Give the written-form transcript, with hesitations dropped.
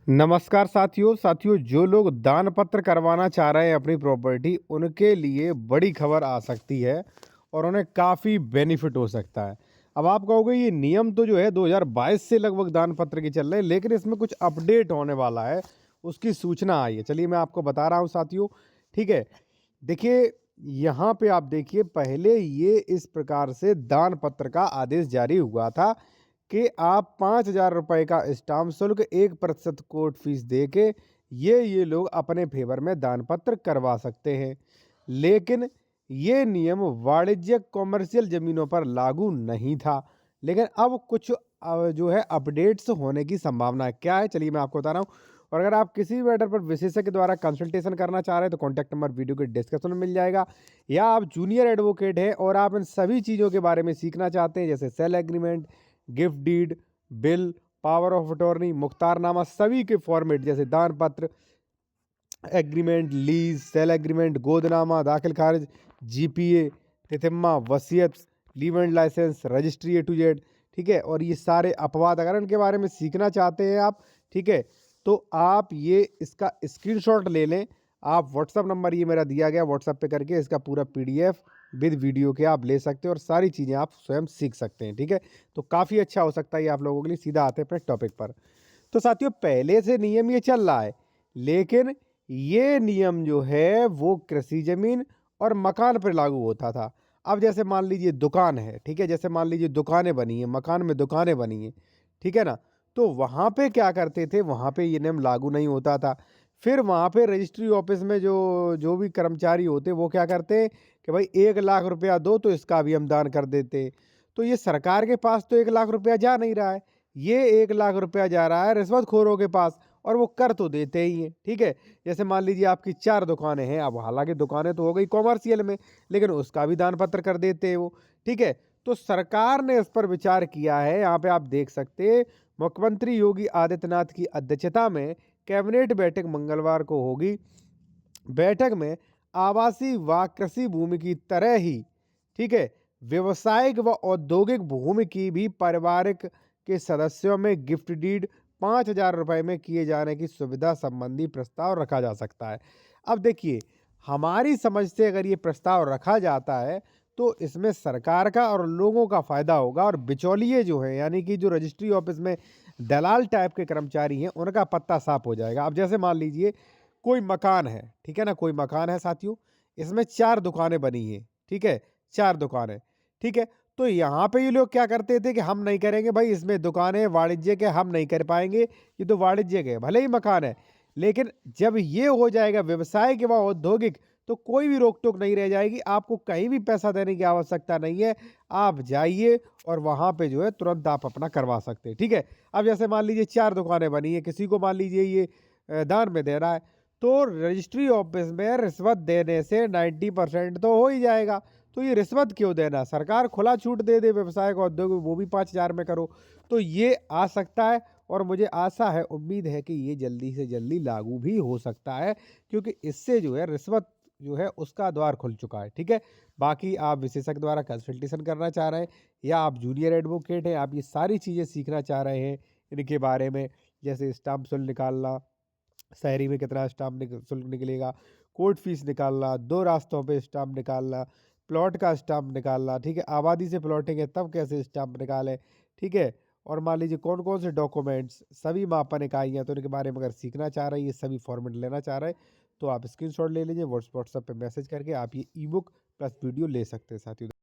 नमस्कार साथियों जो लोग दान पत्र करवाना चाह रहे हैं अपनी प्रॉपर्टी उनके लिए बड़ी खबर आ सकती है और उन्हें काफ़ी बेनिफिट हो सकता है। अब आप कहोगे ये नियम तो जो है 2022 से लगभग दान पत्र के चल रहे हैं, लेकिन इसमें कुछ अपडेट होने वाला है, उसकी सूचना आई है। चलिए मैं आपको बता रहा हूँ साथियों। ठीक है, देखिए यहाँ पे आप देखिए, पहले ये इस प्रकार से दान पत्र का आदेश जारी हुआ था कि आप 5,000 रुपए का स्टाम्प शुल्क 1% कोर्ट फीस दे के ये लोग अपने फेवर में दान पत्र करवा सकते हैं। लेकिन ये नियम वाणिज्यिक कॉमर्शियल ज़मीनों पर लागू नहीं था। लेकिन अब कुछ जो है अपडेट्स होने की संभावना है। क्या है? चलिए मैं आपको बता रहा हूँ। और अगर आप किसी भी मैटर पर विशेषज्ञ द्वारा कंसल्टेशन करना चाह रहे हैं तो कॉन्टैक्ट नंबर वीडियो के डिस्क्रिप्शन में मिल जाएगा। या आप जूनियर एडवोकेट हैं और आप इन सभी चीज़ों के बारे में सीखना चाहते हैं, जैसे sale agreement, gift deed, bill, power of attorney, मुख्तारनामा, सभी के फॉर्मेट जैसे दान पत्र, एग्रीमेंट, लीज, सेल एग्रीमेंट, गोदनामा, दाखिल खारिज, जीपीए, तिथिम्मा, वसीयत, leave and license, registry A to Z। ठीक है, और ये सारे अपवाद अगर इनके बारे में सीखना चाहते हैं आप, ठीक है, तो आप ये इसका स्क्रीनशॉट ले लें। आप व्हाट्सअप नंबर ये मेरा दिया गया, व्हाट्सअप पे करके इसका पूरा PDF विद वीडियो के आप ले सकते हैं और सारी चीज़ें आप स्वयं सीख सकते हैं। ठीक है, तो काफ़ी अच्छा हो सकता है ये आप लोगों के लिए। सीधा आते हैं अपने टॉपिक पर। तो साथियों, पहले से नियम ये चल रहा है, लेकिन ये नियम जो है वो कृषि ज़मीन और मकान पर लागू होता था। अब जैसे मान लीजिए दुकान है, ठीक है, जैसे मान लीजिए दुकानें बनी हैं, मकान में दुकानें बनी हैं, ठीक है ना? तो वहाँ पे क्या करते थे, वहाँ पे ये नियम लागू नहीं होता था। फिर वहाँ पे रजिस्ट्री ऑफिस में जो जो भी कर्मचारी होते, वो क्या करते कि भाई 1 लाख रुपया दो तो इसका भी हम दान कर देते। तो ये सरकार के पास तो 1 लाख रुपया जा नहीं रहा है, ये 1 लाख रुपया जा रहा है रिश्वतखोरों के पास, और वो कर तो देते ही हैं। ठीक है, जैसे मान लीजिए आपकी 4 दुकानें हैं, अब हालांकि दुकानें तो हो गई कॉमर्शियल में, लेकिन उसका भी दान पत्र कर देते हैं वो। ठीक है, तो सरकार ने इस पर विचार किया है। यहाँ पे आप देख सकते हैं, मुख्यमंत्री योगी आदित्यनाथ की अध्यक्षता में कैबिनेट बैठक मंगलवार को होगी। बैठक में आवासीय व कृषि भूमि की तरह ही, ठीक है, व्यवसायिक व औद्योगिक भूमि की भी पारिवारिक के सदस्यों में गिफ्ट डीड 5,000 रुपए में किए जाने की सुविधा संबंधी प्रस्ताव रखा जा सकता है। अब देखिए, हमारी समझ से अगर ये प्रस्ताव रखा जाता है तो इसमें सरकार का और लोगों का फ़ायदा होगा, और बिचौलिए जो है, यानी कि जो रजिस्ट्री ऑफिस में दलाल टाइप के कर्मचारी हैं, उनका पत्ता साफ हो जाएगा। अब जैसे मान लीजिए कोई मकान है, ठीक है ना, कोई मकान है साथियों, इसमें 4 दुकानें बनी हैं, ठीक है, 4 दुकानें, ठीक है। तो यहाँ पे ये लोग क्या करते थे कि हम नहीं करेंगे भाई, इसमें दुकानें वाणिज्यिक है, हम नहीं कर पाएँगे, ये तो वाणिज्यिक है, भले ही मकान है। लेकिन जब ये हो जाएगा व्यवसायिक व औद्योगिक, तो कोई भी रोक-टोक नहीं रह जाएगी, आपको कहीं भी पैसा देने की आवश्यकता नहीं है। आप जाइए और वहाँ पे जो है तुरंत आप अपना करवा सकते हैं, ठीक है। अब जैसे मान लीजिए 4 दुकानें बनी हैं, किसी को मान लीजिए ये दान में दे रहा है, तो रजिस्ट्री ऑफिस में रिश्वत देने से 90% तो हो ही जाएगा। तो ये रिश्वत क्यों देना? सरकार खुला छूट दे दे व्यवसाय को, उद्योग में, वो भी 5,000 में करो। तो ये आ सकता है, और मुझे आशा है, उम्मीद है कि ये जल्दी से जल्दी लागू भी हो सकता है, क्योंकि इससे जो है रिश्वत जो है उसका द्वार खुल चुका है। ठीक है, बाकी आप विशेषज्ञ द्वारा कंसल्टेशन करना चाह रहे हैं, या आप जूनियर एडवोकेट हैं, आप ये सारी चीज़ें सीखना चाह रहे हैं इनके बारे में, जैसे स्टाम्प शुल्क निकालना, शहरी में कितना स्टाम्प शुल्क निकलेगा, कोर्ट फीस निकालना, 2 रास्तों पे स्टाम्प निकालना, प्लॉट का स्टाम्प निकालना, ठीक है, आबादी से प्लॉटिंग है तब कैसे स्टाम्प निकालें, ठीक है, और मान लीजिए कौन कौन से डॉक्यूमेंट्स, सभी मापन इकाइयाँ, तो इनके बारे में अगर सीखना चाह रहे हैं, ये सभी फॉर्मेट लेना चाह रहे हैं, तो आप स्क्रीनशॉट ले लीजिए, व्हाट्सएप पे मैसेज करके आप ये ई बुक प्लस वीडियो ले सकते हैं साथियों।